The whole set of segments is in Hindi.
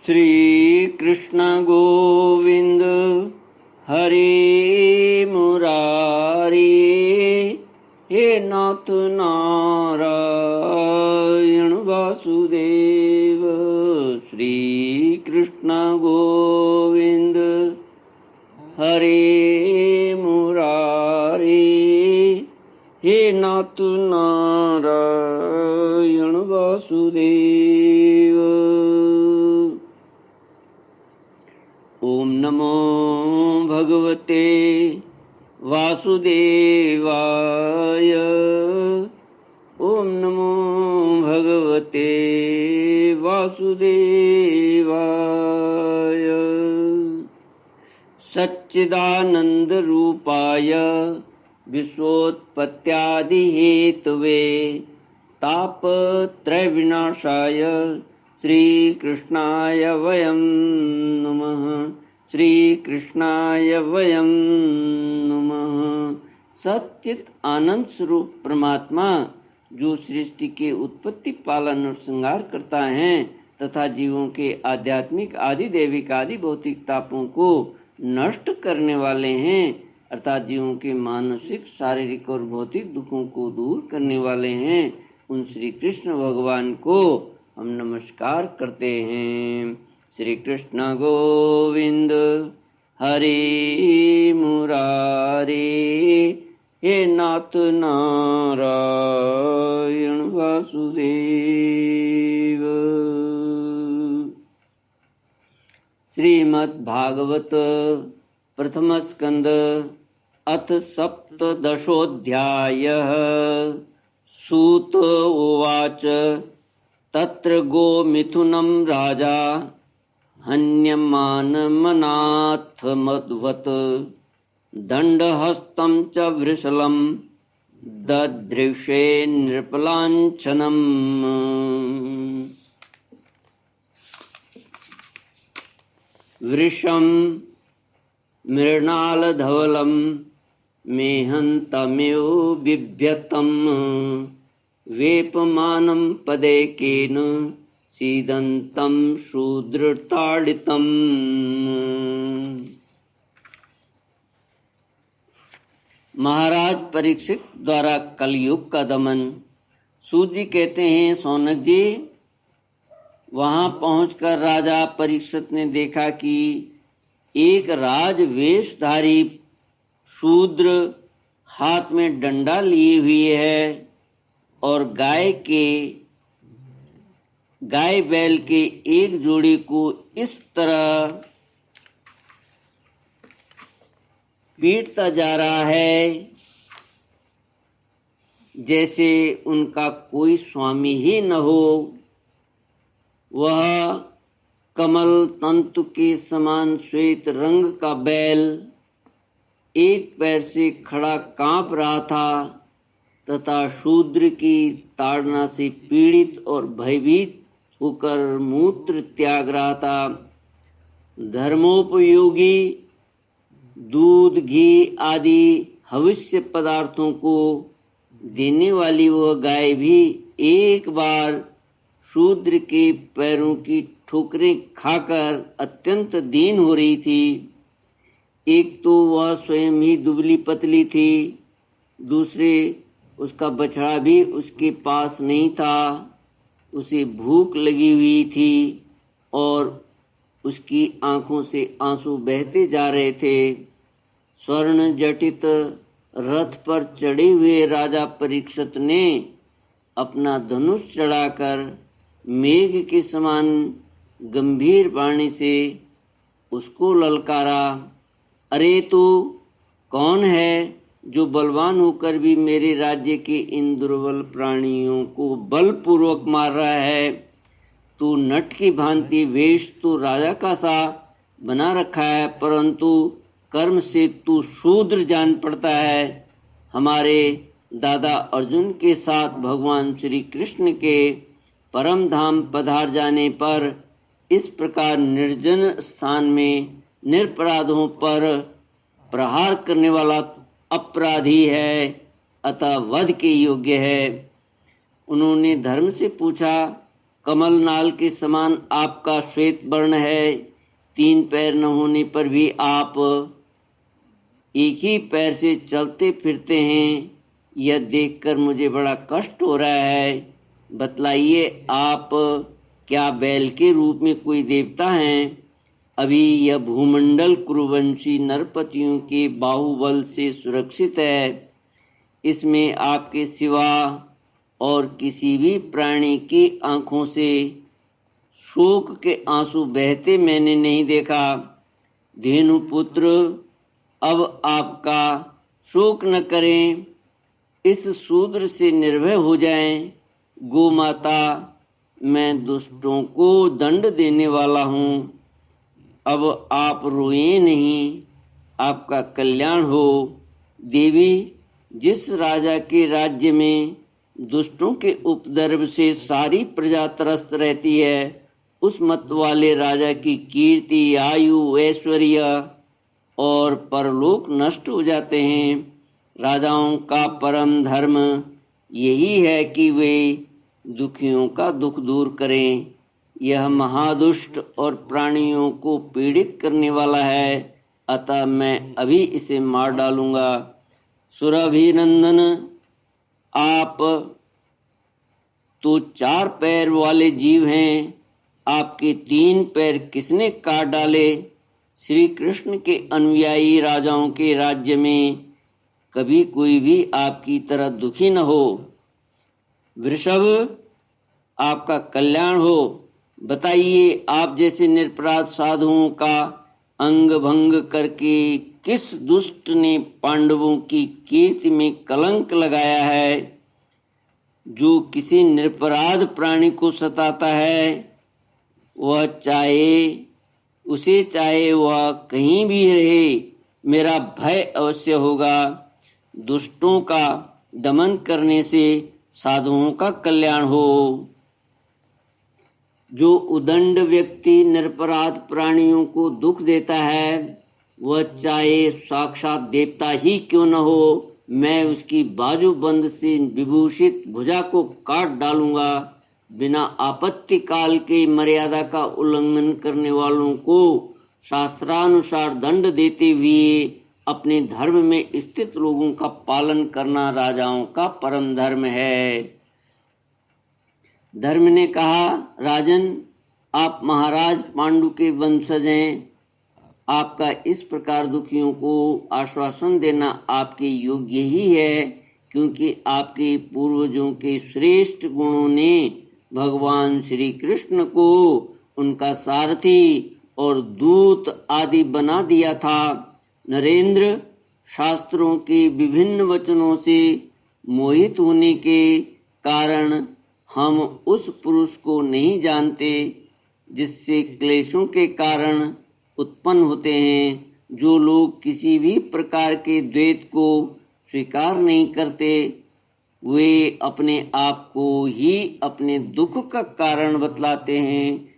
श्री कृष्ण गोविंद हरे मुरारी, हे नाथ नारायण वासुदेव। श्री कृष्ण गोविंद हरे मुरारी, हे नाथ नारायण वासुदेव। ओम नमो भगवते वासुदेवाय। ओम नमो भगवते वासुदेवाय। सच्चिदानंद रूपाय विश्वोत्पत्त्यादि हेतवे तापत्रय विनाशाय श्री कृष्णाय वयं नमः। श्री कृष्णाय वयं नमः। सच्चित आनंद स्वरूप परमात्मा जो सृष्टि के उत्पत्ति पालन और श्रृंगार करता है तथा जीवों के आध्यात्मिक आदि दैविक आदि भौतिक तापों को नष्ट करने वाले हैं, अर्थात जीवों के मानसिक शारीरिक और भौतिक दुखों को दूर करने वाले हैं, उन श्री कृष्ण भगवान को हम नमस्कार करते हैं। श्री कृष्ण गोविंद हरे मुरारी, हे नाथ नारायण वासुदेव। श्रीमद् भागवत प्रथम स्कंद अथ सप्तदशोऽध्यायः। सूत उवाच तत्र गोमिथुनं राजा हन्यमानमनाथमद्वत् दण्डहस्तं च वृषलं ददृशे नृपलाञ्छनम्। वृषं मृणालधवलं मेहन्तमेव बिभ्यतं वेपमानं पदैकेन सीदन्तं शूद्रताडितम्। महाराज परीक्षित द्वारा कलयुग का दमन। सूत जी कहते हैं, सौनक जी, वहां पहुंचकर राजा परीक्षित ने देखा कि एक राजवेशधारी शूद्र हाथ में डंडा लिए हुए है और गाय बैल के एक जोड़ी को इस तरह पीटता जा रहा है जैसे उनका कोई स्वामी ही न हो। वह कमल तंतु के समान श्वेत रंग का बैल एक पैर से खड़ा कांप रहा था तथा शूद्र की ताड़ना से पीड़ित और भयभीत होकर मूत्र त्याग रहा था। धर्मोपयोगी दूध घी आदि हविष्य पदार्थों को देने वाली वह गाय भी एक बार शूद्र के पैरों की ठोकरें खाकर अत्यंत दीन हो रही थी। एक तो वह स्वयं ही दुबली पतली थी, दूसरे उसका बछड़ा भी उसके पास नहीं था। उसे भूख लगी हुई थी और उसकी आंखों से आंसू बहते जा रहे थे। स्वर्ण जटित रथ पर चढ़े हुए राजा परीक्षित ने अपना धनुष चढ़ाकर मेघ के समान गंभीर वाणी से उसको ललकारा, अरे तू कौन है जो बलवान होकर भी मेरे राज्य के इन दुर्बल प्राणियों को बलपूर्वक मार रहा है। तू नट की भांति वेश तो राजा का सा बना रखा है, परंतु कर्म से तू शूद्र जान पड़ता है। हमारे दादा अर्जुन के साथ भगवान श्री कृष्ण के परम धाम पधार जाने पर इस प्रकार निर्जन स्थान में निरपराधों पर प्रहार करने वाला अपराधी है, अतः वध के योग्य है। उन्होंने धर्म से पूछा, कमल नाल के समान आपका श्वेत वर्ण है। 3 पैर न होने पर भी आप एक ही पैर से चलते फिरते हैं। यह देखकर मुझे बड़ा कष्ट हो रहा है। बतलाइए, आप क्या बैल के रूप में कोई देवता हैं? अभी यह भूमंडल कुरुवंशी नरपतियों के बाहुबल से सुरक्षित है। इसमें आपके सिवा और किसी भी प्राणी की आंखों से शोक के आंसू बहते मैंने नहीं देखा। धेनुपुत्र, अब आपका शोक न करें, इस शूद्र से निर्भय हो जाएं। गो माता, मैं दुष्टों को दंड देने वाला हूँ। अब आप रोएं नहीं, आपका कल्याण हो। देवी, जिस राजा के राज्य में दुष्टों के उपद्रव से सारी प्रजा त्रस्त रहती है, उस मत वाले राजा की कीर्ति, आयु, ऐश्वर्य और परलोक नष्ट हो जाते हैं। राजाओं का परम धर्म यही है कि वे दुखियों का दुख दूर करें। यह महादुष्ट और प्राणियों को पीड़ित करने वाला है, अतः मैं अभी इसे मार डालूंगा। सुरभिनंदन, आप तो 4 पैर वाले जीव हैं, आपके 3 पैर किसने काट डाले? श्री कृष्ण के अनुयायी राजाओं के राज्य में कभी कोई भी आपकी तरह दुखी न हो। वृषभ, आपका कल्याण हो। बताइए, आप जैसे निरपराध साधुओं का अंग भंग करके किस दुष्ट ने पांडवों की कीर्ति में कलंक लगाया है? जो किसी निरपराध प्राणी को सताता है, वह चाहे वह कहीं भी रहे, मेरा भय अवश्य होगा। दुष्टों का दमन करने से साधुओं का कल्याण हो। जो उदंड व्यक्ति निरपराध प्राणियों को दुख देता है, वह चाहे साक्षात देवता ही क्यों न हो, मैं उसकी बाजूबंद से विभूषित भुजा को काट डालूंगा। बिना आपत्ति काल के मर्यादा का उल्लंघन करने वालों को शास्त्रानुसार दंड देते हुए अपने धर्म में स्थित लोगों का पालन करना राजाओं का परम धर्म है। धर्म ने कहा, राजन, आप महाराज पांडु के वंशज हैं। आपका इस प्रकार दुखियों को आश्वासन देना आपके योग्य ही है, क्योंकि आपके पूर्वजों के श्रेष्ठ गुणों ने भगवान श्री कृष्ण को उनका सारथी और दूत आदि बना दिया था। नरेंद्र, शास्त्रों के विभिन्न वचनों से मोहित होने के कारण हम उस पुरुष को नहीं जानते जिससे क्लेशों के कारण उत्पन्न होते हैं। जो लोग किसी भी प्रकार के द्वैत को स्वीकार नहीं करते, वे अपने आप को ही अपने दुख का कारण बतलाते हैं।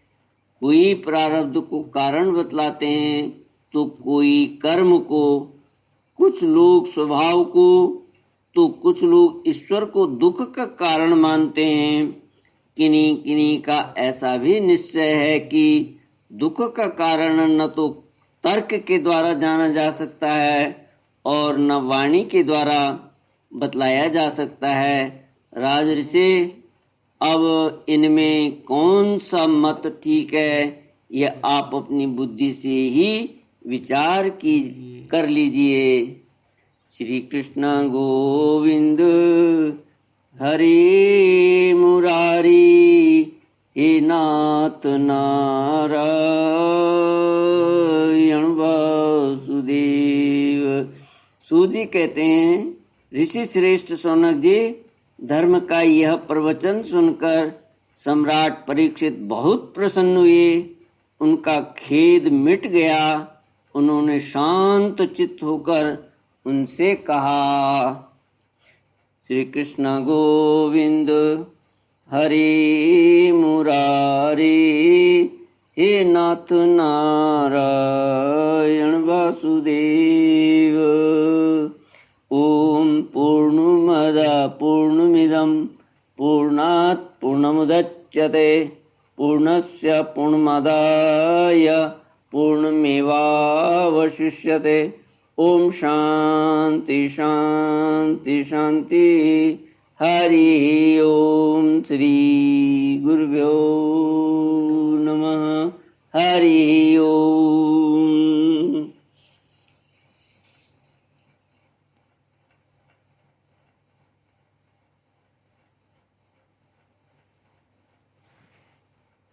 कोई प्रारब्ध को कारण बतलाते हैं तो कोई कर्म को, कुछ लोग स्वभाव को, तो कुछ लोग ईश्वर को दुख का कारण मानते हैं। किन्हीं किन्हीं का ऐसा भी निश्चय है कि दुख का कारण न तो तर्क के द्वारा जाना जा सकता है और न वाणी के द्वारा बतलाया जा सकता है। राजर्षि, अब इनमें कौन सा मत ठीक है, यह आप अपनी बुद्धि से ही विचार कर लीजिए। श्री कृष्ण गोविंद हरे मुरारी, हे नाथ नारायण वासुदेव। सूजी कहते हैं, ऋषि श्रेष्ठ शौनक जी, धर्म का यह प्रवचन सुनकर सम्राट परीक्षित बहुत प्रसन्न हुए। उनका खेद मिट गया। उन्होंने शांत चित्त होकर उनसे कहा, श्री कृष्ण गोविंद हरे मुरारी, हे नाथ नारायण वासुदेव। ओम पूर्णमद पूर्णमिदं पूर्णात् पूर्णमुदच्यते पूर्णस्य पूर्णमादाय पूर्णमेवावशिष्यते। ओम शांति शांति शांति। हरि ओम। श्री गुरुभ्यो नमः। हरि